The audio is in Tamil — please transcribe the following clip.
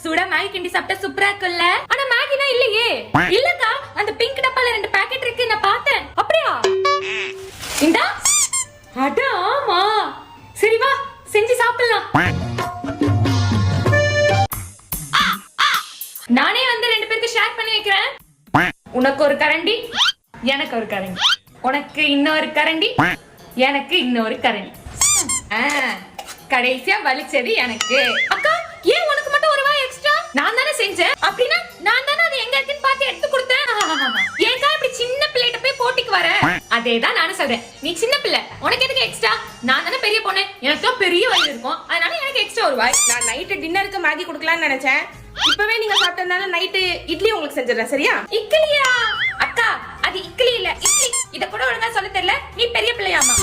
சுட மேகி கிண்டி சாப்பிட்டா சூப்பரா இருக்குல்ல. ஆனா மேகினா இல்லையே. இல்லக்கா, அந்த பிங்க் டப்பால 2 பாக்கெட் இருக்கு, நான் பார்த்தேன். அப்படியா? இந்தா. அட ஆமா. சரி வா, செஞ்சு சாப்பிடலாம். நானே வந்து 2 பேருக்கு ஷேர் பண்ணி வைக்கிறேன். உனக்கு ஒரு கரண்டி, எனக்கு ஒரு கரண்டி, உனக்கு இன்னொரு கரண்டி, எனக்கு இன்னொரு கரண்டி. கடைசியா வலிச்சது எனக்கு. அக்கா, ஏன் உனக்கு மட்டும் ஒரு வாய் எக்ஸ்ட்ரா? நான் தானே செஞ்சேன். அப்படின்னா நான் தானே அது எங்க இருக்குன்னு பார்த்து எடுத்து கொடுத்தேன். ஏன்க்கா இப்படி சின்ன பிள்ளைகிட்ட போய் போட்டிக்கு வர? அதேதான் நானும் சொல்றேன். நீ சின்ன பிள்ளை, உனக்கு எதுக்கு எக்ஸ்ட்ரா? நான் தானே பெரிய பொண்ணு, எனக்கு தான் பெரிய வயிறு இருக்கும். அதனால எனக்கு எக்ஸ்ட்ரா ஒரு வாய். நான் நைட்டு டின்னருக்கு மேகி கொடுக்கலாம்னு நினைச்சேன். இப்பவே நீங்க சாப்பிட்டதுனால நைட்டு இட்லி உங்களுக்கு செஞ்சிடறேன். சரியா? இட்லியா? அக்கா, அது இட்லி இல்ல, இட்லி. இத கூட ஒழுங்கா சொல்ல தெரியல. நீ பெரிய பிள்ளையாமா?